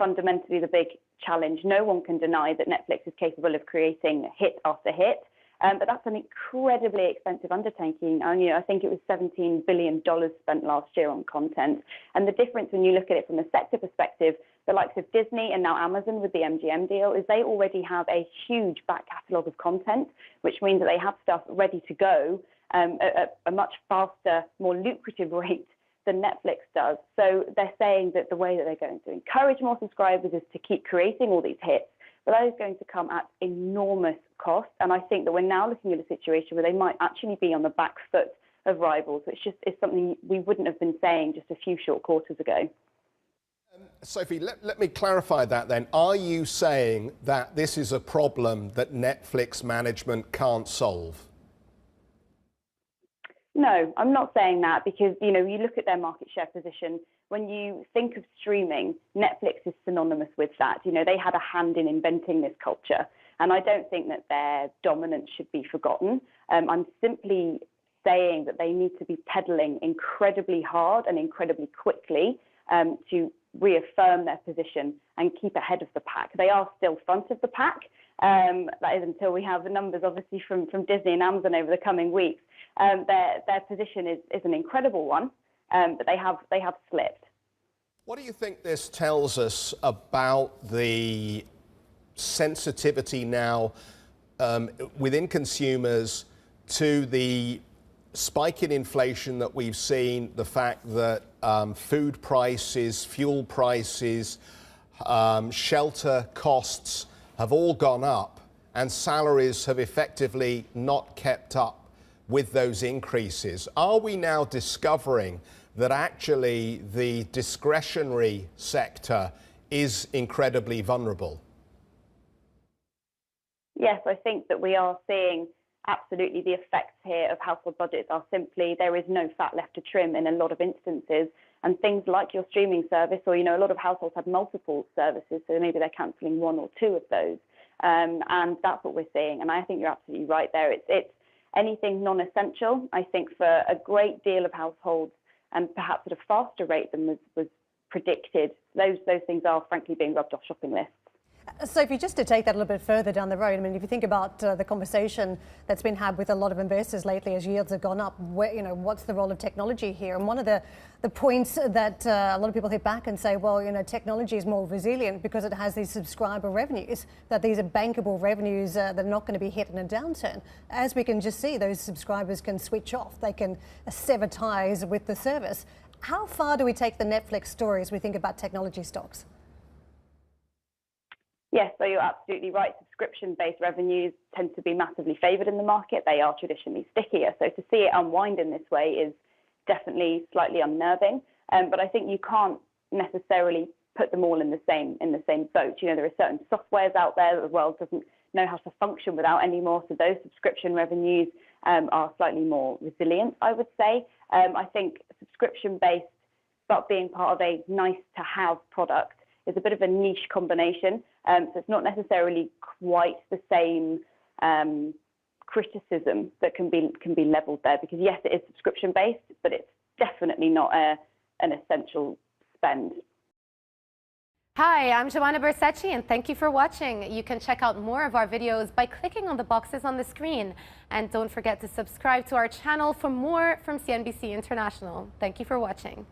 fundamentally the big challenge. No one can deny that Netflix is capable of creating hit after hit, but that's an incredibly expensive undertaking. I think it was $17 billion spent last year on content. And the difference when you look at it from a sector perspective, the likes of Disney and now Amazon with the MGM deal, is they already have a huge back catalogue of content, which means that they have stuff ready to go at a much faster, more lucrative rate than Netflix does. So they're saying that the way that they're going to encourage more subscribers is to keep creating all these hits, but that is going to come at enormous cost. And I think that we're now looking at a situation where they might actually be on the back foot of rivals, which just is something we wouldn't have been saying just a few short quarters ago. Sophie, let me clarify that then. Are you saying that this is a problem that Netflix management can't solve? No, I'm not saying that, because, you look at their market share position. When you think of streaming, Netflix is synonymous with that. They had a hand in inventing this culture, and I don't think that their dominance should be forgotten. I'm simply saying that they need to be pedaling incredibly hard and incredibly quickly to reaffirm their position and keep ahead of the pack. They are still front of the pack. That is until we have the numbers, obviously, from Disney and Amazon over the coming weeks. Their position is an incredible one, but they have slipped. What do you think this tells us about the sensitivity now within consumers to the spike in inflation that we've seen, the fact that food prices, fuel prices, shelter costs have all gone up, and salaries have effectively not kept up with those increases? Are we now discovering that actually the discretionary sector is incredibly vulnerable? Yes, I think that we are seeing absolutely the effects here of household budgets are simply there is no fat left to trim in a lot of instances. And things like your streaming service, or, a lot of households have multiple services, so maybe they're cancelling one or two of those. And that's what we're seeing. And I think you're absolutely right there. It's anything non-essential, I think, for a great deal of households, and perhaps at a faster rate than was predicted. Those things are frankly being rubbed off shopping lists. Sophie, just to take that a little bit further down the road, if you think about the conversation that's been had with a lot of investors lately as yields have gone up, what's the role of technology here? And one of the points that a lot of people hit back and say, well, technology is more resilient because it has these subscriber revenues, that these are bankable revenues that are not going to be hit in a downturn. As we can just see, those subscribers can switch off. They can sever ties with the service. How far do we take the Netflix story as we think about technology stocks? Yes, so you're absolutely right. Subscription-based revenues tend to be massively favoured in the market. They are traditionally stickier. So to see it unwind in this way is definitely slightly unnerving. But I think you can't necessarily put them all in the same boat. There are certain softwares out there that the world doesn't know how to function without anymore. So those subscription revenues are slightly more resilient, I would say. I think subscription-based, but being part of a nice-to-have product, is a bit of a niche combination. So it's not necessarily quite the same criticism that can be levelled there, because yes, it is subscription based, but it's definitely not an essential spend. Hi, I'm Joanna Bersecci, and thank you for watching. You can check out more of our videos by clicking on the boxes on the screen. And don't forget to subscribe to our channel for more from CNBC International. Thank you for watching.